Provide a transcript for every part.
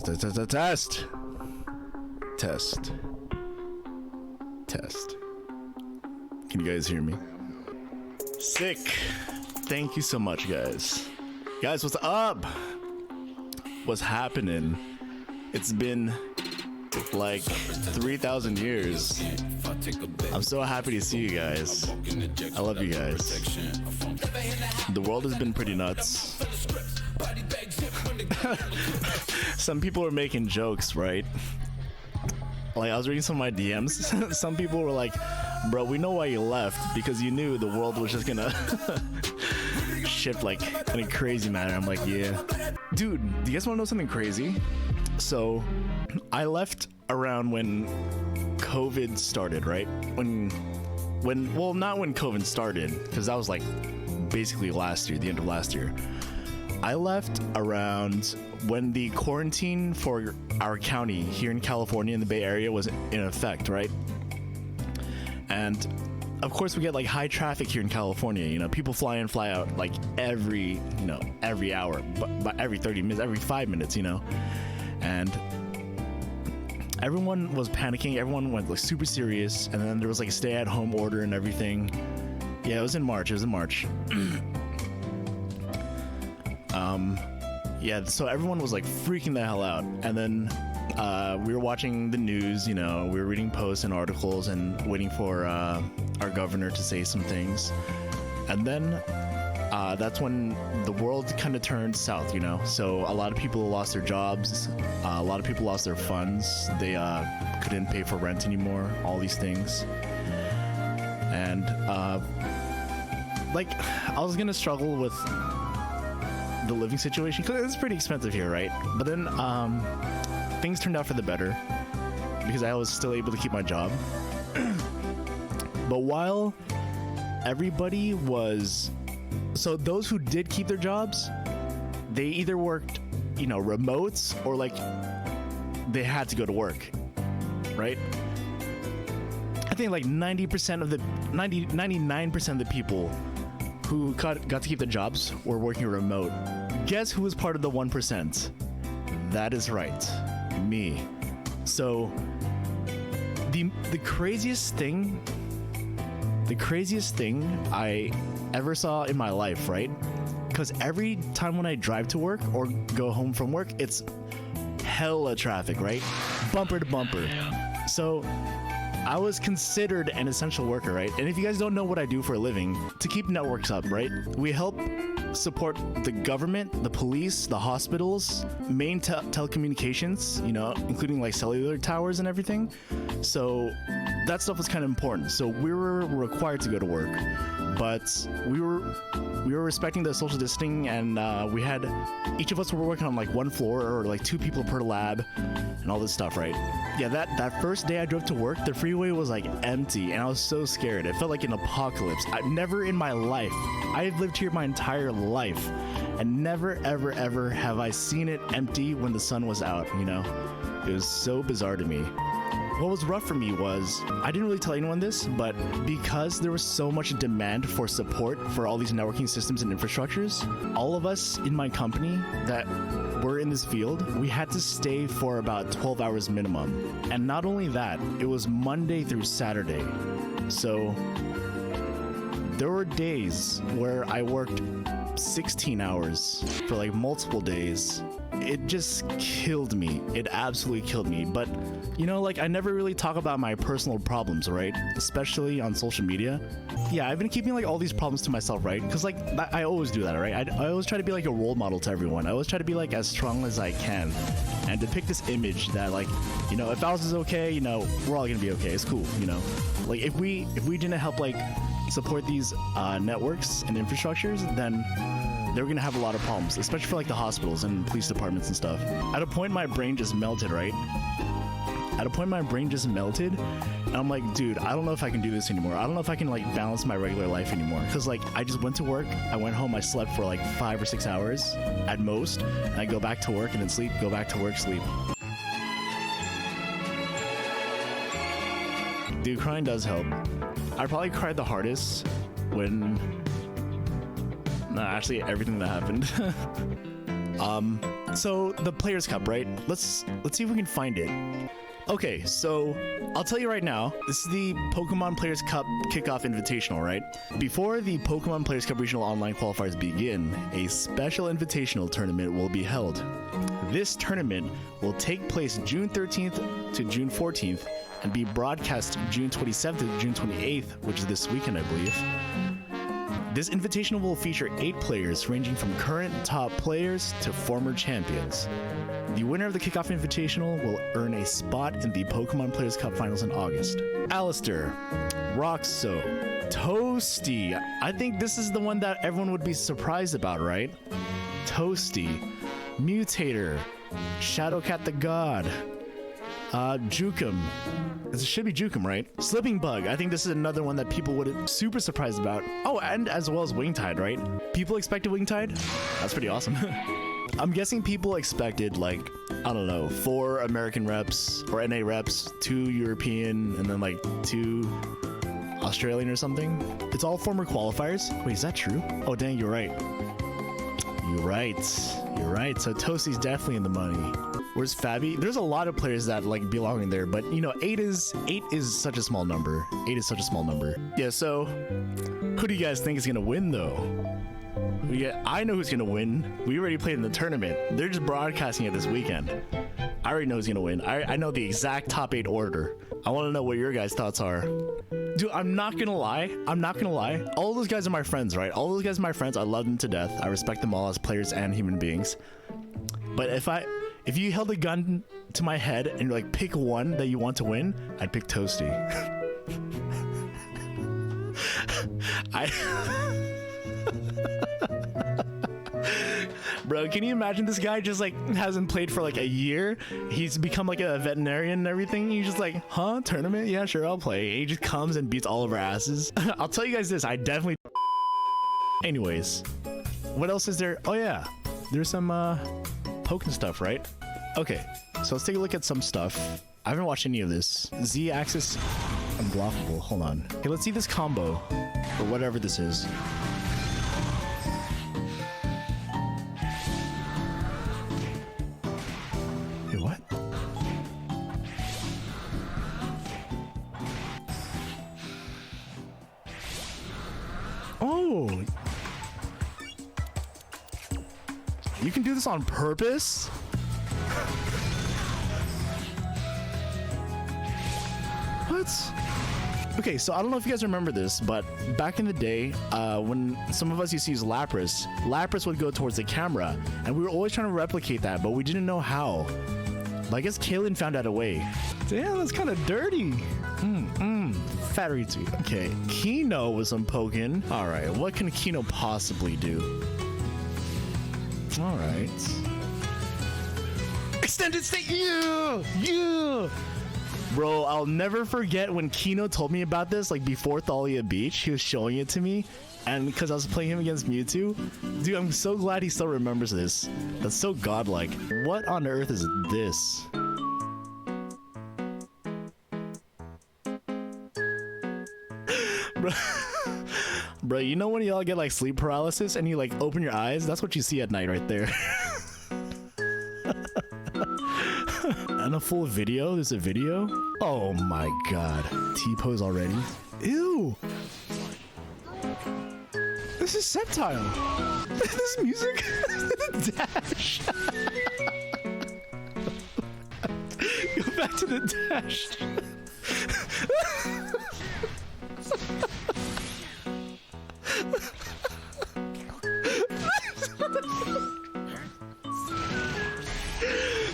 Test. Can you guys hear me? Sick. Thank you so much, guys. Guys, what's up? What's happening? It's been like 3,000 years. I'm so happy to see you guys. I love you guys. The world has been pretty nuts. Some people are making jokes, right? Like, I was reading some of my DMs. Some people were like, bro, we know why you left, because you knew the world was just gonna shift like in a crazy manner. I'm like, yeah. Dude, do you guys want to know something crazy? So I left around when COVID started, right? Well, not when COVID started, because that was like basically last year, the end of last year. I left around when the quarantine for our county here in California in the Bay Area was in effect, right? And of course we get like high traffic here in California, you know, people fly in, fly out like every hour, but every 30 minutes, every 5 minutes, you know. And everyone was panicking, everyone went like super serious, and then there was like a stay-at-home order and everything. Yeah, it was in March. Yeah, so everyone was like freaking the hell out, and then we were watching the news, you know, we were reading posts and articles and waiting for our governor to say some things. And then that's when the world kind of turned south, you know. So a lot of people lost their jobs, a lot of people lost their funds, they couldn't pay for rent anymore, all these things. And like, I was gonna struggle with the living situation because it's pretty expensive here, right? But then things turned out for the better because I was still able to keep my job. But while everybody was, so those who did keep their jobs, they either worked, you know, remotes, or like they had to go to work, right? I think like 99% of the people who got to keep their jobs were working remote. Guess who was part of the 1%? That is right, me. So the craziest thing I ever saw in my life, right? Because every time when I drive to work or go home from work, it's hella traffic, right? Bumper to bumper. So I was considered an essential worker, right? And if you guys don't know what I do for a living, to keep networks up, right? We help support the government, the police, the hospitals, main telecommunications, you know, including like cellular towers and everything. So that stuff was kind of important. So we were required to go to work, but we were respecting the social distancing, and we had, each of us were working on like one floor, or like 2 people per lab and all this stuff, right? Yeah, that first day I drove to work, the freeway was like empty, and I was so scared. It felt like an apocalypse. I've never in my life, I've lived here my entire life, and never ever ever have I seen it empty when the sun was out, you know? It was so bizarre to me. What was rough for me was, I didn't really tell anyone this, but because there was so much demand for support for all these networking systems and infrastructures, all of us in my company that were in this field, we had to stay for about 12 hours minimum. And not only that, it was Monday through Saturday. So there were days where I worked 16 hours for like multiple days. It just killed me. It absolutely killed me. But, you know, like, I never really talk about my personal problems, right? Especially on social media. Yeah, I've been keeping like all these problems to myself, right? Because like, I always do that, right? I always try to be like a role model to everyone. I always try to be like as strong as I can and depict this image that, like, you know, if ours is okay, you know, we're all gonna be okay. It's cool, you know? Like, if we didn't help like support these networks and infrastructures, then they were gonna have a lot of problems, especially for like the hospitals and police departments and stuff. At a point, my brain just melted, right? And I'm like, dude, I don't know if I can do this anymore. I don't know if I can like balance my regular life anymore. Cause like, I just went to work, I went home, I slept for like 5 or 6 hours at most, and I go back to work and then sleep, go back to work, sleep. Dude, crying does help. I probably cried the hardest when, actually everything that happened. So the Players Cup, right? Let's see if we can find it. Okay, so I'll tell you right now, this is the Pokemon Players Cup Kickoff Invitational, right? Before the Pokemon Players Cup Regional Online Qualifiers begin, a special invitational tournament will be held. This tournament will take place June 13th to June 14th and be broadcast June 27th to June 28th, which is this weekend, I believe. This invitational will feature 8 players ranging from current top players to former champions. The winner of the Kickoff Invitational will earn a spot in the Pokemon Players Cup Finals in August. Allister, Roxo, Toasty. I think this is the one that everyone would be surprised about, right? Toasty, Mutator, Shadowcat the God, Jukum. It should be Jukum, right? Slipping Bug. I think this is another one that people would be super surprised about. Oh, and as well as Wingtide, right? People expected Wingtide? That's pretty awesome. I'm guessing people expected, like, I don't know, 4 American reps or NA reps, 2 European, and then like 2 Australian or something. It's all former qualifiers. Wait, is that true? Oh, dang, you're right. You're right. You're right. So Toasty's definitely in the money. Where's Fabi? There's a lot of players that like belong in there, but you know, 8 is such a small number. 8 is such a small number. Yeah, so who do you guys think is gonna win though? I know who's gonna win. We already played in the tournament. They're just broadcasting it this weekend. I already know who's gonna win. I know the exact top 8 order. I want to know what your guys' thoughts are. Dude, I'm not gonna lie. All those guys are my friends, right? All those guys are my friends. I love them to death. I respect them all as players and human beings. But if you held a gun to my head and you're like, pick one that you want to win, I'd pick Toasty. Bro, can you imagine this guy just like hasn't played for like a year? He's become like a veterinarian and everything. He's just like, huh? Tournament? Yeah, sure, I'll play. He just comes and beats all of our asses. I'll tell you guys this, I definitely... Anyways, what else is there? Oh yeah, there's some Pokken stuff, right? Okay, so let's take a look at some stuff. I haven't watched any of this. Z-axis unblockable. Hold on. Okay, let's see this combo or whatever this is. Wait, what? Oh, you can do this on purpose? What? Okay, so I don't know if you guys remember this, but back in the day, when some of us used to use Lapras would go towards the camera, and we were always trying to replicate that, but we didn't know how. But I guess Kaylin found out a way. Damn, that's kind of dirty. Fattery too. Okay, Kino with some Pokken. All right, what can Kino possibly do? All right. Extended state, yeah. Bro, I'll never forget when Kino told me about this, like before Thalia Beach. He was showing it to me, and because I was playing him against Mewtwo. Dude, I'm so glad he still remembers this. That's so godlike. What on earth is this? Bro, you know when y'all get like sleep paralysis and you like open your eyes? That's what you see at night right there. And a full video? There's a video? Oh my god. T-pose already? Ew! This is Sceptile! This music? Dash! Go back to the dash!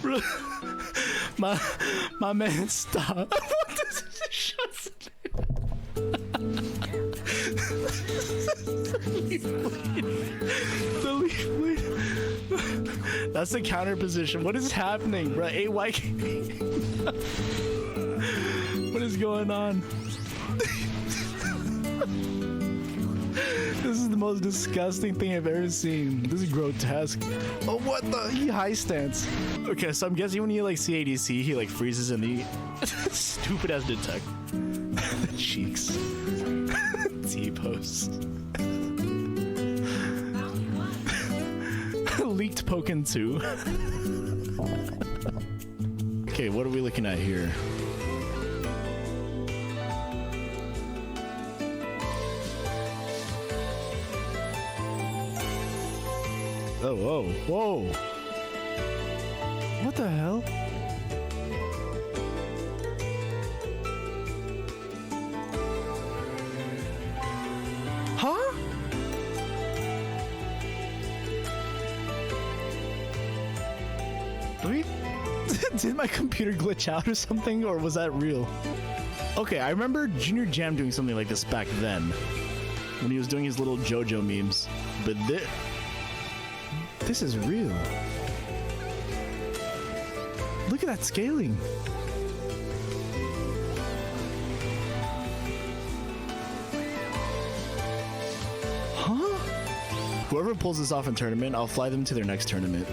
Bro, my man, stop. What does this shut the leaf bleed. That's the counter position. What is happening, bro? AYK. What is going on? This is the most disgusting thing I've ever seen. This is grotesque. Oh, what the? He high stance. Okay, so I'm guessing when you like see ADC, he like freezes in the stupid ass detect. The cheeks. T-post. leaked Pokken 2. Okay, what are we looking at here? Oh, whoa, whoa. What the hell? Huh? Wait, did my computer glitch out or something, or was that real? Okay, I remember Junior Jam doing something like this back then, when he was doing his little JoJo memes, but this is real. Look at that scaling. Huh? Whoever pulls this off in tournament, I'll fly them to their next tournament.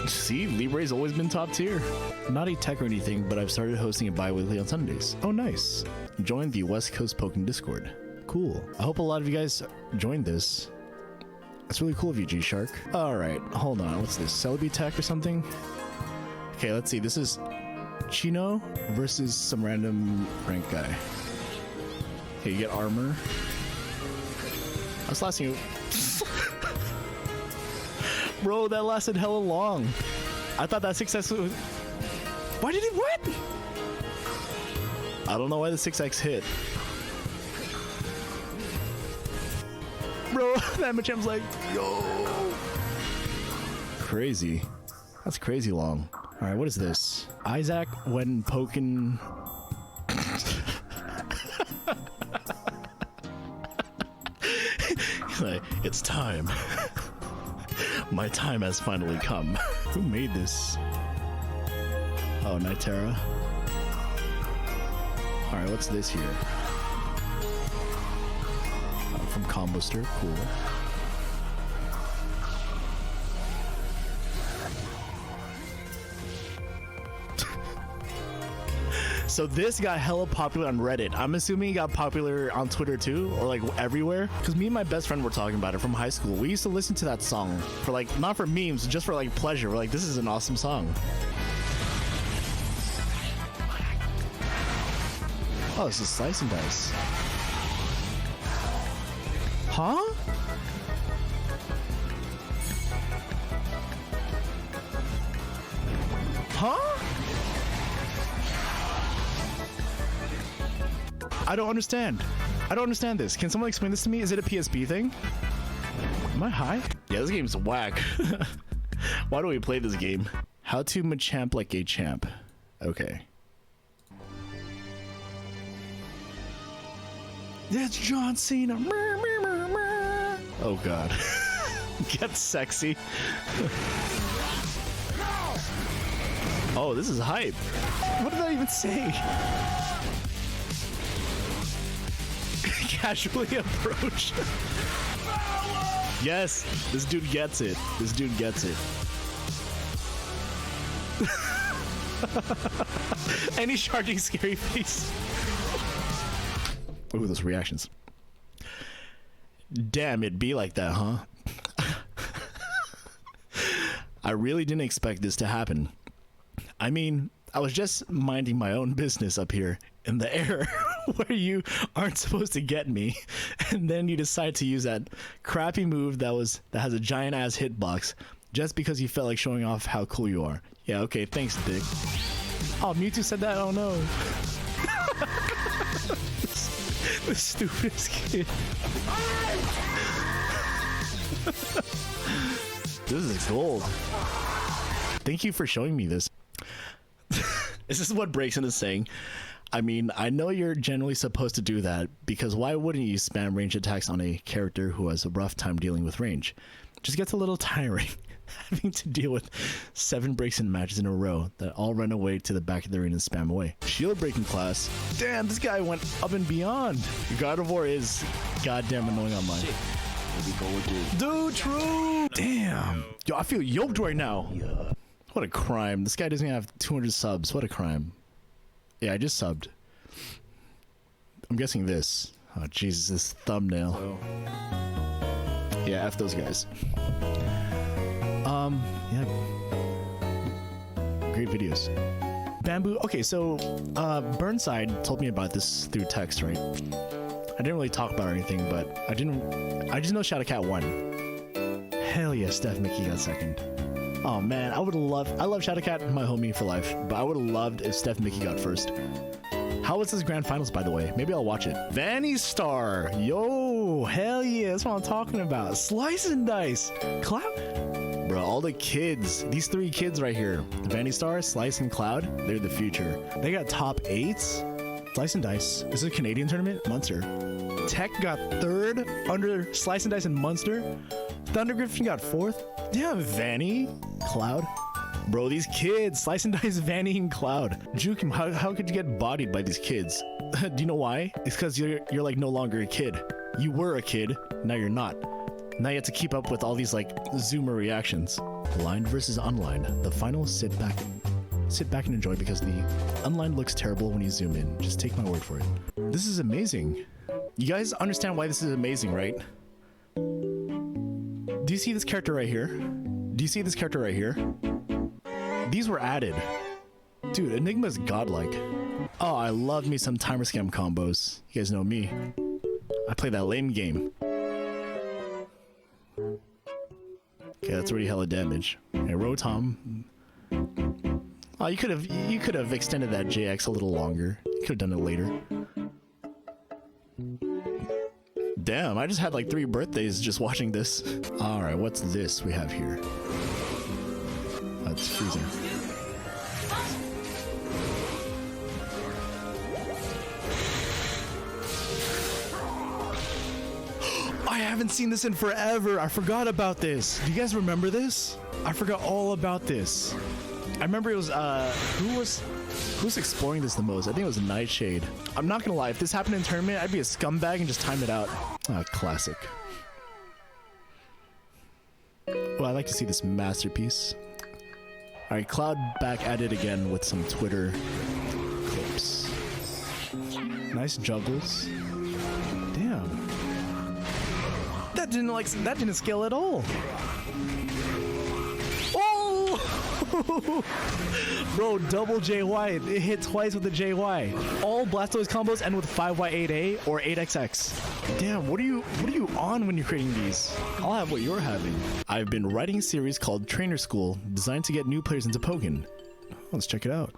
See, Libre's always been top tier. Not a tech or anything, but I've started hosting a bi-weekly on Sundays. Oh, nice. Join the West Coast Pokken Discord. Cool. I hope a lot of you guys joined this. That's really cool of you, G-Shark. All right, hold on. What's this? Celebi Tech or something? Okay, let's see. This is Chino versus some random rank guy. Okay, you get armor. I was lasting. Bro, that lasted hella long. I thought that 6x was... Why did it... What? I don't know why the 6x hit. Bro, that much I'm like, yo. Crazy. That's crazy long. All right, what is this? Isaac when Pokken... Like, it's time. My time has finally come. Who made this? Oh, Nitera. All right, what's this here? From Combuster, cool. So this got hella popular on Reddit. I'm assuming he got popular on Twitter too, or like everywhere. Because me and my best friend were talking about it from high school. We used to listen to that song for like, not for memes, just for like pleasure. We're like, this is an awesome song. Oh, this is slice and dice. Huh? Huh? I don't understand. I don't understand this. Can someone explain this to me? Is it a PSP thing? Am I high? Yeah, this game's whack. Why do we play this game? How to Machamp like a champ. Okay. It's John Cena. Oh god. Get sexy. Oh, this is hype. What did I even say? Casually approach. Yes, this dude gets it. This dude gets it. Any charging scary face. Ooh, those reactions. Damn, it'd be like that, huh? I really didn't expect this to happen. I mean, I was just minding my own business up here in the air where you aren't supposed to get me, and then you decide to use that crappy move that has a giant ass hitbox just because you felt like showing off how cool you are. Yeah, okay, thanks, Dick. Oh, Mewtwo said that? Oh no. The stupidest kid. This is gold. Thank you for showing me this. This is what Breakson is saying. I mean, I know you're generally supposed to do that, because why wouldn't you spam range attacks on a character who has a rough time dealing with range? Just gets a little tiring having to deal with 7 Breakson matches in a row that all run away to the back of the arena and spam away. Shield breaking class. Damn, this guy went up and beyond. God of War is goddamn annoying online. Dude, true. Damn. Yo, I feel yoked right now. What a crime. This guy doesn't even have 200 subs. What a crime. Yeah, I just subbed. I'm guessing this. Oh, Jesus, this thumbnail. Yeah, F those guys. Yeah. Great videos. Bamboo. Okay, so Burnside told me about this through text, right? I didn't really talk about anything, but I just know Shadowcat won. Hell yeah, Steph Mickey got second. Oh man, I love Shadowcat, my homie for life, but I would have loved if Steph Mickey got first. How was this grand finals, by the way? Maybe I'll watch it. Vanny Star, yo, hell yeah, that's what I'm talking about. Slice and Dice, Cloud, bro, all the kids, these three kids right here, Vanny Star, Slice, and Cloud, they're the future. They got top 8s. Slice and Dice. This is a Canadian tournament. Munster. Tech got 3rd under Slice and Dice and Munster. Thunder Griffin got 4th. Yeah, Vanny, Cloud. Bro, these kids, Slice and Dice, Vanny, and Cloud. Juke, how could you get bodied by these kids? Do you know why? It's because you're like no longer a kid. You were a kid, now you're not. Now you have to keep up with all these like Zoomer reactions. Aligned versus unlined. The final sit back and enjoy, because the unlined looks terrible when you zoom in. Just take my word for it. This is amazing. You guys understand why this is amazing, right? Do you see this character right here? Do you see this character right here? These were added. Dude, Enigma's godlike. Oh, I love me some timer scam combos. You guys know me. I play that lame game. Okay, that's already hella damage. Okay, Rotom. Oh, you could have extended that JX a little longer. You could have done it later. Damn, I just had like 3 birthdays just watching this. All right, what's this we have here? That's freezing. I haven't seen this in forever. I forgot about this. Do you guys remember this? I forgot all about this. I remember it was who's exploring this the most? I think it was Nightshade. I'm not gonna lie, if this happened in tournament, I'd be a scumbag and just time it out. Ah, classic. Well, I like to see this masterpiece. All right, Cloud back at it again with some Twitter clips. Nice juggles. Damn. That didn't scale at all. Bro, double JY. It hit twice with the JY. All Blastoise combos end with 5Y8A or 8XX. Damn, what are you on when you're creating these? I'll have what you're having. I've been writing a series called Trainer School, designed to get new players into Pokken. Let's check it out.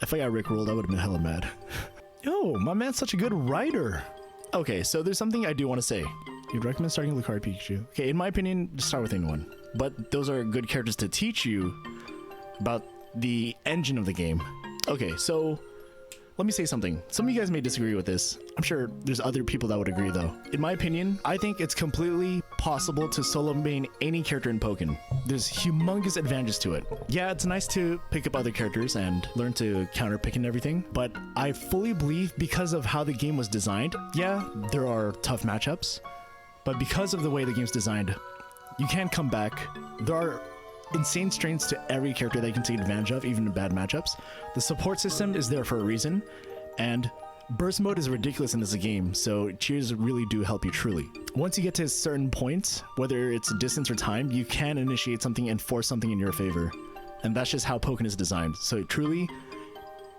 If I got rickrolled, I would have been hella mad. Yo, my man's such a good writer. Okay, so there's something I do want to say. You'd recommend starting with Lucario Pikachu? Okay, in my opinion, just start with anyone. But those are good characters to teach you about the engine of the game. Okay, so let me say something. Some of you guys may disagree with this. I'm sure there's other people that would agree though. In my opinion, I think it's completely possible to solo main any character in Pokken. There's humongous advantages to it. Yeah, it's nice to pick up other characters and learn to counter pick and everything, but I fully believe because of how the game was designed, yeah, there are tough matchups, but because of the way the game's designed, you can come back. There are insane strengths to every character that you can take advantage of, even in bad matchups. The support system is there for a reason, and burst mode is ridiculous in this game, so cheers really do help you truly. Once you get to a certain point, whether it's distance or time, you can initiate something and force something in your favor. And that's just how Pokken is designed. So truly,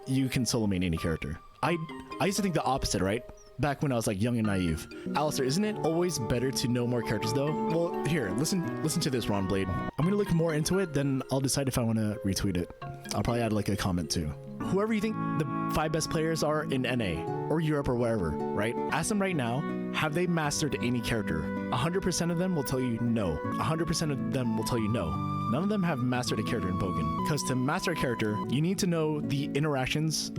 you can solo main any character. I used to think the opposite, right? Back when I was like young and naive. Allister, isn't it always better to know more characters though? Well, here, listen to this, Ron Blade. I'm gonna look more into it, then I'll decide if I want to retweet it. I'll probably add like a comment too. Whoever you think the 5 best players are in NA or Europe or wherever, right? Ask them right now, have they mastered any character? 100% of them will tell you no. 100% of them will tell you no. None of them have mastered a character in Pokken. Because to master a character, you need to know the interactions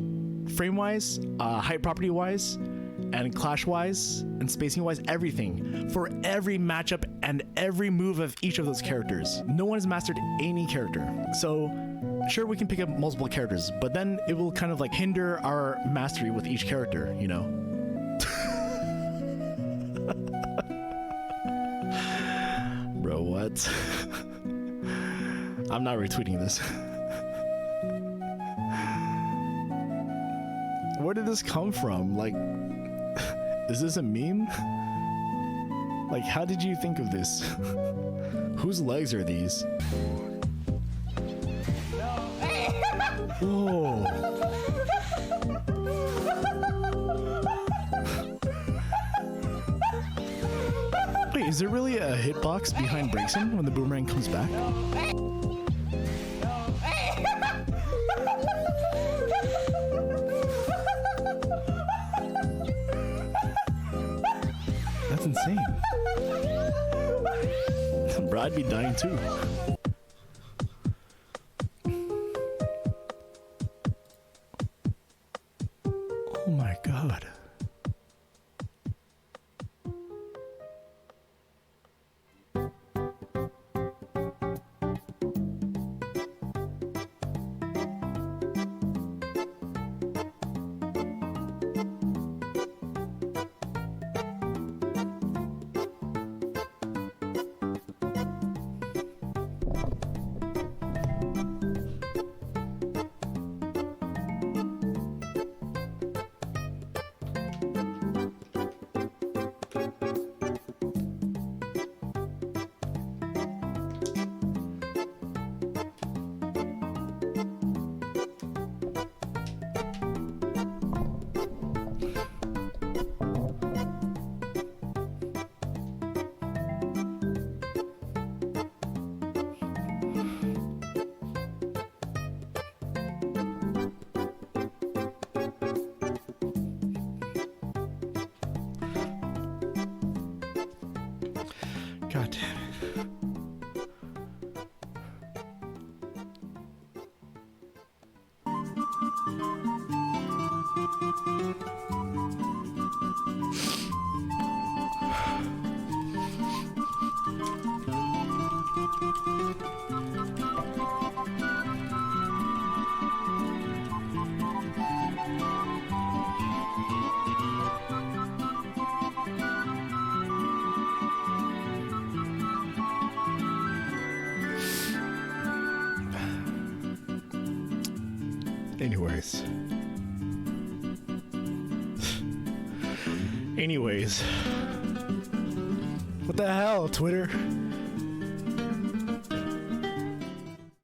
frame-wise, height property-wise, and clash-wise, and spacing-wise, everything. For every matchup and every move of each of those characters. No one has mastered any character. So, sure, we can pick up multiple characters, but then it will kind of like hinder our mastery with each character, you know? Bro, what? I'm not retweeting this. Where did this come from? Like, is this a meme? Like, how did you think of this? Whose legs are these? Whoa. Wait, is there really a hitbox behind Braxton when the boomerang comes back? That's insane. Bro, I'd be dying too. Oh my god. God damn it. Anyways. What the hell, Twitter?